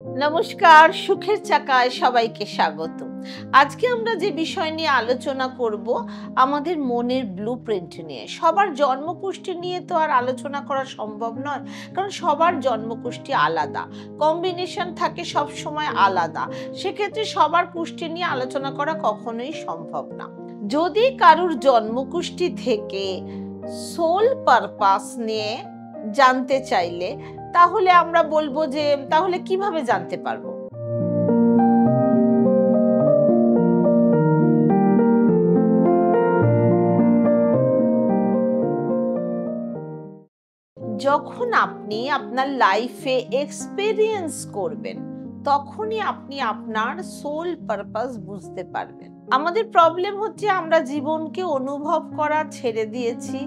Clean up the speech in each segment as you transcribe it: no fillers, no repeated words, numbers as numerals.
নমস্কার, সুখের চাকায় সবাইকে স্বাগত। আজকে আমরা যে বিষয় নিয়ে আলোচনা করব আমাদের মনের ব্লুপ্রিন্ট নিয়ে। সবার জন্মকুষ্ঠি নিয়ে তো আর আলোচনা করা সম্ভব নয়, কারণ সবার জন্মকুষ্ঠি আলাদা, কম্বিনেশন থাকে সব সময় আলাদা। সেক্ষেত্রে সবার কুষ্ঠি নিয়ে আলোচনা করা কখনোই সম্ভব না। যদি কারুর জন্মকুষ্ঠি থেকে সোল পারপাস নিয়ে জানতে চাইলে তাহলে আমরা বলবো যে তাহলে কিভাবে জানতে পারবো? যখন আপনি আপনার লাইফে এক্সপেরিয়েন্স করবেন তখনই আপনি আপনার সোল পারপাস বুঝতে পারবেন। আমাদের প্রবলেম হচ্ছে আমরা জীবনকে অনুভব করা ছেড়ে দিয়েছি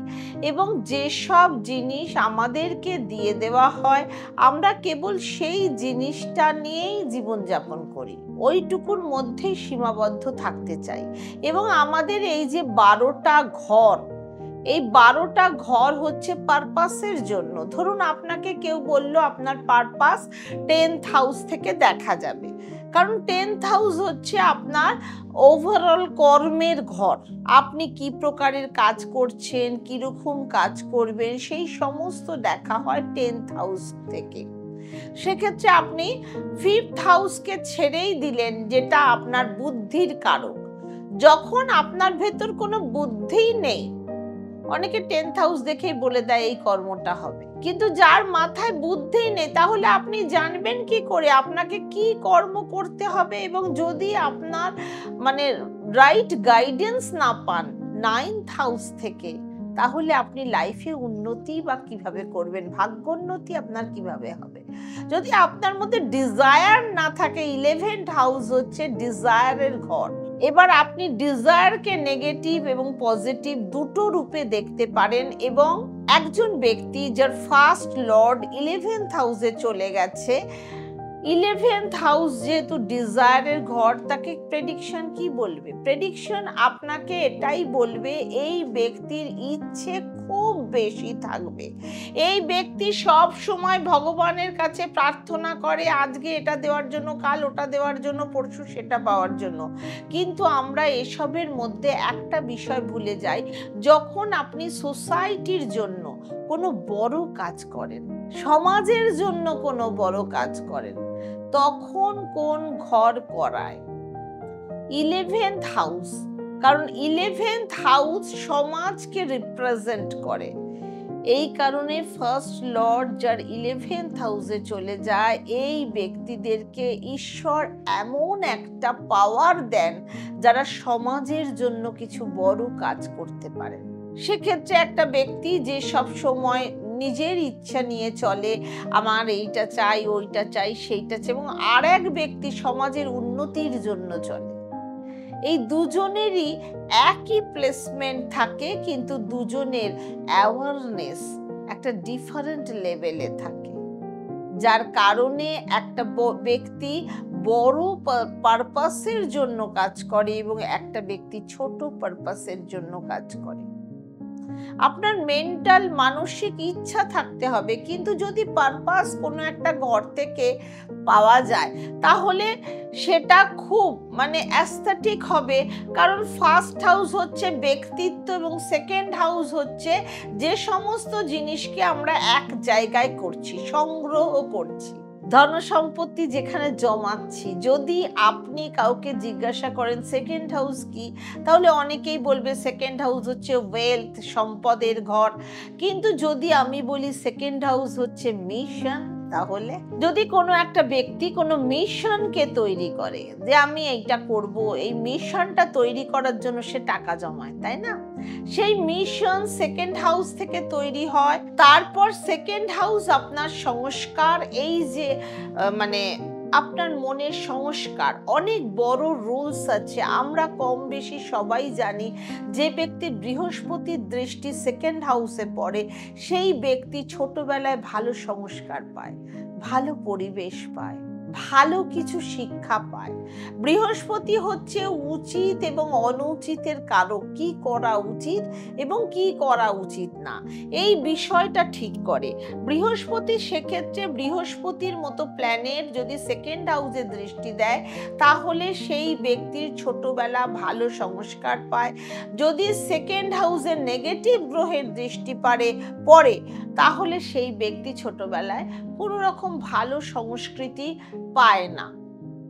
এবং যেসব জিনিস আমাদেরকে দিয়ে দেওয়া হয় আমরা কেবল সেই জিনিসটা নিয়েই জীবনযাপন করি, ওইটুকুর মধ্যেই সীমাবদ্ধ থাকতে চাই। এবং আমাদের এই যে 12টা ঘর, এই 12টা ঘর হচ্ছে পারপাসের জন্য। ধরুন আপনাকে কেউ বলল আপনার পারপাস 10th হাউস থেকে দেখা যাবে, কারণ 10th হাউস হচ্ছে আপনার ওভারঅল কর্মের ঘর। আপনি কি প্রকারের কাজ করছেন, কিরকম কাজ করবেন, সেই সমস্ত দেখা হয় 10th হাউস থেকে। সেক্ষেত্রে আপনি 5th হাউসকে ছেড়েই দিলেন, যেটা আপনার বুদ্ধির কারক। যখন আপনার ভেতর কোনো বুদ্ধিই নেই, অনেকে 10th হাউস দেখেই বলে দেয় এই কর্মটা হবে, কিন্তু যার মাথায় বুদ্ধি নেই তাহলে আপনি জানবেন কি করে আপনাকে কি কর্ম করতে হবে? এবং যদি আপনার রাইট গাইডেন্স না পান 9th হাউস থেকে, তাহলে আপনি লাইফে উন্নতি বা কিভাবে করবেন, ভাগ্যোন্নতি আপনার কিভাবে হবে? যদি আপনার মধ্যে ডিজায়ার না থাকে, 11th হাউস হচ্ছে ডিজায়ারের ঘর। এবার আপনি ডিজায়ারকে নেগেটিভ এবং পজিটিভ দুটো রূপে দেখতে পারেন। এবং একজন ব্যক্তি যার ফার্স্ট লর্ড 11th হাউসে চলে গেছে, 11th হাউস যেহেতু ডিজায়ারের ঘর, তাকে প্রেডিকশন কি বলবে? প্রেডিকশন আপনাকে এটাই বলবে এই ব্যক্তির ইচ্ছে খুব বেশি থাকবে। এই ব্যক্তি সব সময় ভগবানের কাছে প্রার্থনা করে আজকে এটা দেওয়ার জন্য, কাল ওটা দেওয়ার জন্য, পরশু সেটা পাওয়ার জন্য। কিন্তু আমরা এসবের মধ্যে একটা বিষয় ভুলে যাই, যখন আপনি সোসাইটির জন্য কোনো বড় কাজ করেন, সমাজের জন্য কোনো বড় কাজ করেন, তখন কোন ঘর করায়? 11th house. কারণ 11th হাউস সমাজকে রিপ্রেজেন্ট করে। এই কারণে ফার্স্ট লর্ড যার 11th হাউসে চলে যায়, এই ব্যক্তিদেরকে ঈশ্বর এমন একটা পাওয়ার দেন যারা সমাজের জন্য কিছু বড় কাজ করতে পারে। সেক্ষেত্রে একটা ব্যক্তি যে সব সময় নিজের ইচ্ছা নিয়ে চলে, আমার এইটা চাই, ওইটা চাই, সেইটা চাই, এবং আর এক ব্যক্তি সমাজের উন্নতির জন্য চলে, এই দুজনেরই একই প্লেসমেন্ট থাকে, কিন্তু দুজনের অ্যাওয়ারনেস একটা ডিফারেন্ট লেভেলে থাকে, যার কারণে একটা ব্যক্তি বড় পারপাসের জন্য কাজ করে এবং একটা ব্যক্তি ছোট পারপাসের জন্য কাজ করে। আপনার মেন্টাল মানসিক ইচ্ছা থাকতে হবে, কিন্তু যদি পারপাস কোনো একটা ঘর থেকে পাওয়া যায় তাহলে সেটা খুব অ্যাস্থেটিক হবে। কারণ ফার্স্ট হাউস হচ্ছে ব্যক্তিত্ব এবং সেকেন্ড হাউস হচ্ছে যে সমস্ত জিনিসকে আমরা এক জায়গায় করছি, সংগ্রহ করছি, ধন সম্পত্তি যেখানে জমাচ্ছি। যদি আপনি কাউকে জিজ্ঞাসা করেন সেকেন্ড হাউস কি, তাহলে অনেকেই বলবে সেকেন্ড হাউস হচ্ছে ওয়েলথ, সম্পদের ঘর। কিন্তু যদি আমি বলি সেকেন্ড হাউস হচ্ছে মিশন, তাহলে যদি কোনো একটা ব্যক্তি কোনো মিশনকে তৈরি করে যে আমি এইটা করব, এই মিশনটা তৈরি করার জন্য সে টাকা জমায়, তাই না? সেই মিশন সেকেন্ড হাউস থেকে তৈরি হয়। তারপর সেকেন্ড হাউস আপনার সংস্কার, এই যে আপনার মনের সংস্কার, অনেক বড় রুলস আছে। আমরা কম বেশি সবাই জানি যে ব্যক্তির বৃহস্পতির দৃষ্টি সেকেন্ড হাউসে পড়ে, সেই ব্যক্তি ছোটবেলায় ভালো সংস্কার পায়, ভালো পরিবেশ পায়, ভালো কিছু শিক্ষা পায়। বৃহস্পতি হচ্ছে উচিত এবং অনুচিতের কারক, কি করা উচিত এবং কি করা উচিত না, এই বিষয়টা ঠিক করে বৃহস্পতি। সেক্ষেত্রে বৃহস্পতির মতো প্ল্যানেট যদি সেকেন্ড হাউসে দৃষ্টি দেয় তাহলে সেই ব্যক্তির ছোটবেলা ভালো সংস্কার পায়। যদি সেকেন্ড হাউসে নেগেটিভ গ্রহের দৃষ্টি পড়ে তাহলে সেই ব্যক্তি ছোটবেলায় কোনো রকম ভালো সংস্কৃতি পায় না।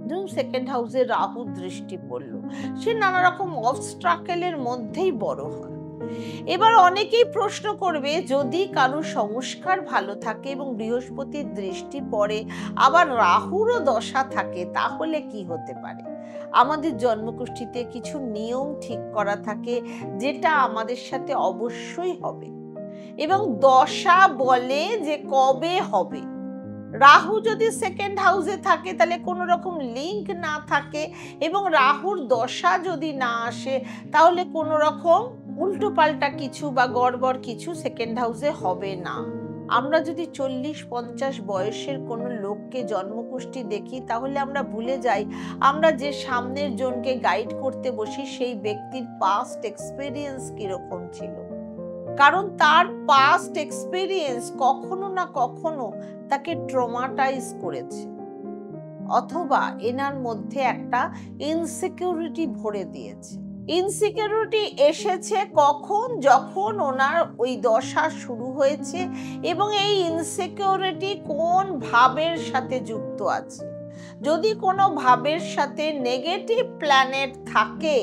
ধরুন সেকেন্ড হাউসে রাহু দৃষ্টি পড়লো, সে নানা রকম অবস্ট্রাকেলের মধ্যেই বড় হয়। এবার অনেকেই প্রশ্ন করবে, যদি কারোর সংস্কার ভালো থাকে এবং বৃহস্পতির দৃষ্টি পড়ে আবার রাহুরও দশা থাকে তাহলে কি হতে পারে? আমাদের জন্মকুষ্ঠিতে কিছু নিয়ম ঠিক করা থাকে যেটা আমাদের সাথে অবশ্যই হবে এবং দশা বলে যে কবে হবে। রাহু যদি সেকেন্ড হাউসে থাকে তাহলে কোনো রকম লিঙ্ক না থাকে এবং রাহুর দশা যদি না আসে তাহলে কোনো রকম উল্টোপাল্টা কিছু বা গড়বড় কিছু সেকেন্ড হাউসে হবে না। আমরা যদি 40-50 বয়সের কোনো লোককে জন্মকুষ্ঠি দেখি তাহলে আমরা ভুলে যাই আমরা যে সামনের জনকে গাইড করতে বসি সেই ব্যক্তির পাস্ট এক্সপেরিয়েন্স কিরকম ছিল, কারণ তার পাস্ট এক্সপেরিয়েন্স কখনো না কখনো তাকে ট্রমাটাইজ করেছে অথবা এনার মধ্যে একটা ইনসিকিউরিটি ভরে দিয়েছে। ইনসিকিউরিটি এসেছে কখন? যখন ওনার ওই দশা শুরু হয়েছে এবং এই ইনসিকিউরিটি কোন ভাবের সাথে যুক্ত আছে। যদি কোনো ভাবের সাথে নেগেটিভ প্ল্যানেট থাকে,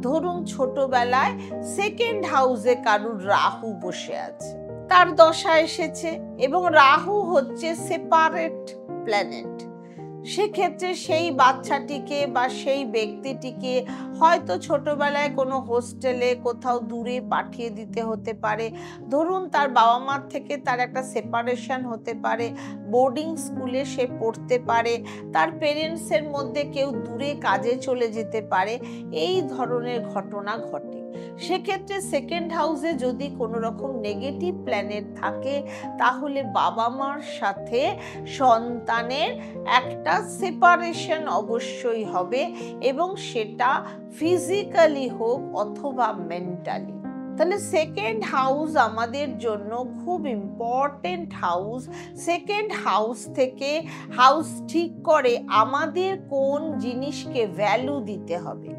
ধরুন ছোটবেলায় সেকেন্ড হাউসে কারুর রাহু বসে আছে, তার দশা এসেছে এবং রাহু হচ্ছে সেপারেট প্ল্যানেট, সেক্ষেত্রে সেই বাচ্চাটিকে বা সেই ব্যক্তিটিকে হয়তো ছোটবেলায় কোনো হোস্টেলে কোথাও দূরে পাঠিয়ে দিতে হতে পারে। ধরুন তার বাবা মার থেকে তার একটা সেপারেশন হতে পারে, বোর্ডিং স্কুলে সে পড়তে পারে, তার পেরেন্টসের মধ্যে কেউ দূরে কাজে চলে যেতে পারে, এই ধরনের ঘটনা ঘটে। সেক্ষেত্রে সেকেন্ড হাউসে যদি কোনো রকম নেগেটিভ প্ল্যানেট থাকে তাহলে বাবা মার সাথে সন্তানের একটা সেপারেশন অবশ্যই হবে এবং সেটা ফিজিক্যালি হোক অথবা মেন্টালি। তাহলে সেকেন্ড হাউস আমাদের জন্য খুব ইম্পর্টেন্ট হাউস। সেকেন্ড হাউস থেকে হাউস ঠিক করে আমাদের কোন জিনিসকে ভ্যালু দিতে হবে,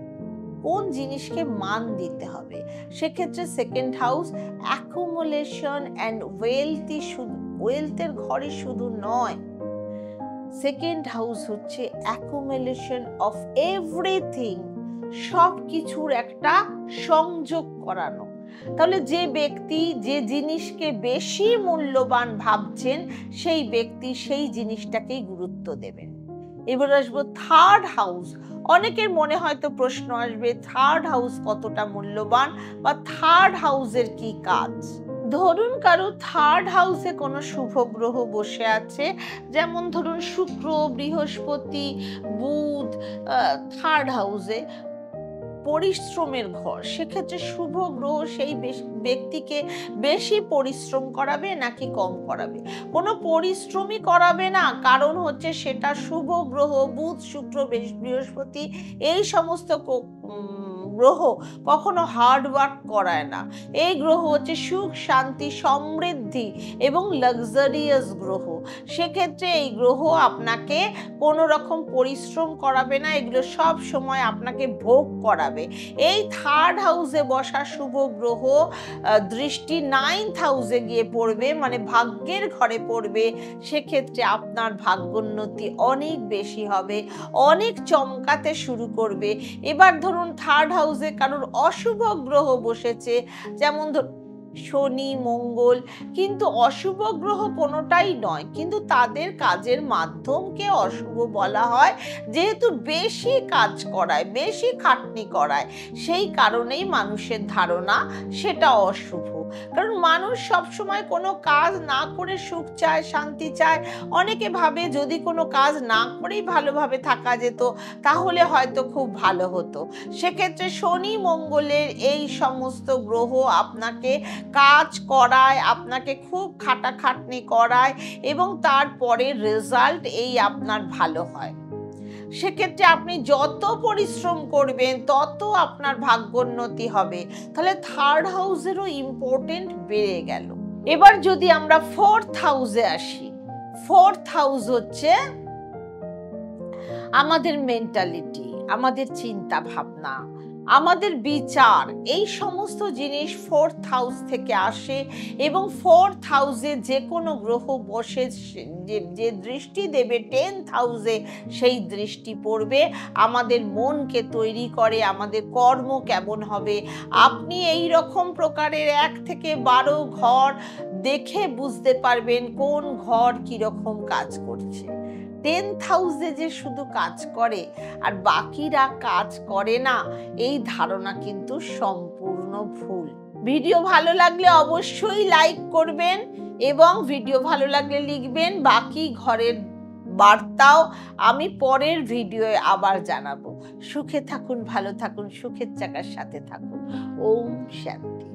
কোন জিনিসকে মান দিতে হবে। সেক্ষেত্রে সেকেন্ড হাউস অ্যাকুমুলেশন অ্যান্ড ওয়েলথের ঘরে শুধু নয়, সেকেন্ড হাউস হচ্ছে অ্যাকুমুলেশন অফ এভরিথিং, সব কিছুর একটা সংযোগ করানো। তাহলে যে ব্যক্তি যে জিনিসকে বেশি মূল্যবান ভাবছেন সেই ব্যক্তি সেই জিনিসটাকেই গুরুত্ব দেবেন। এবার আসবো থার্ড হাউস। অনেকের মনে হয়তো প্রশ্ন আসবে থার্ড হাউস কতটা মূল্যবান বা থার্ড হাউসের কি কাজ। ধরুন কারো থার্ড হাউসে কোনো শুভ গ্রহ বসে আছে, যেমন ধরুন শুক্র, বৃহস্পতি, বুধ থার্ড হাউসে, পরিশ্রমের ঘর, সেক্ষেত্রে শুভ গ্রহ সেই ব্যক্তিকে বেশি পরিশ্রম করাবে নাকি কম করাবে? কোনো পরিশ্রমই করাবে না, কারণ হচ্ছে সেটা শুভ গ্রহ। বুধ, শুক্র, বৃহস্পতি এই সমস্ত গ্রহ কখনো হার্ড ওয়ার্ক করায় না। এই গ্রহ হচ্ছে সুখ, শান্তি, সমৃদ্ধি এবং লাক্সারিয়াস গ্রহ। সেক্ষেত্রে এই গ্রহ আপনাকে কোনো রকম পরিশ্রম করাবে না, এগুলো সব সময় আপনাকে ভোগ করাবে। এই থার্ড হাউসে বসা শুভ গ্রহ দৃষ্টি 9th হাউসে গিয়ে পড়বে, মানে ভাগ্যের ঘরে পড়বে। সেক্ষেত্রে আপনার ভাগ্যোন্নতি অনেক বেশি হবে, অনেক চমকাতে শুরু করবে। এবার ধরুন থার্ড হাউসে কারোর অশুভ গ্রহ বসেছে, যেমন শনি, মঙ্গল, কিন্তু অশুভ গ্রহ কোনোটাই নয়, কিন্তু তাদের কাজের মাধ্যমকে অশুভ বলা হয়, যেহেতু বেশি কাজ করায়, বেশি খাটনি করায়, সেই কারণেই মানুষের ধারণা সেটা অশুভ। কারণ মানুষ সবসময় কোনো কাজ না করে সুখ চায়, শান্তি চায়। অনেকে ভাবে যদি কোনো কাজ না করেই ভালোভাবে থাকা যেত তাহলে হয়তো খুব ভালো হতো। সেক্ষেত্রে শনি মঙ্গলের এই সমস্ত গ্রহ আপনাকে কাজ করায়, আপনাকে খুব খাটাখাটনি করায় এবং তারপরে রেজাল্ট এই আপনার ভালো হয়। সেক্ষেত্রে আপনি যত পরিশ্রম করবেন তত আপনার ভাগ্যোন্নতি হবে। তাহলে থার্ড হাউসেরও ইম্পর্টেন্ট বেড়ে গেল। এবার যদি আমরা ফোর্থ হাউসে আসি, ফোর্থ হাউস হচ্ছে আমাদের মেন্টালিটি, আমাদের চিন্তা ভাবনা, আমাদের বিচার, এই সমস্ত জিনিস ফোর্থ হাউস থেকে আসে এবং ফোর্থ হাউসে যে কোনো গ্রহ বসে যে দৃষ্টি দেবে 10th হাউসে সেই দৃষ্টি পড়বে, আমাদের মনকে তৈরি করে, আমাদের কর্ম কেমন হবে। আপনি এই রকম প্রকারের 1 থেকে 12 ঘর দেখে বুঝতে পারবেন কোন ঘর কিরকম কাজ করছে। 10th হাউসে যে শুধু কাজ করে আর বাকিরা কাজ করে না, এই ধারণা কিন্তু সম্পূর্ণ ভুল। ভিডিও ভালো লাগলে অবশ্যই লাইক করবেন এবং ভিডিও ভালো লাগলে লিখবেন বাকি ঘরের বার্তাও আমি পরের ভিডিওয়ে আবার জানাবো। সুখে থাকুন, ভালো থাকুন, সুখের চাকার সাথে থাকুন। ওম শান্তি।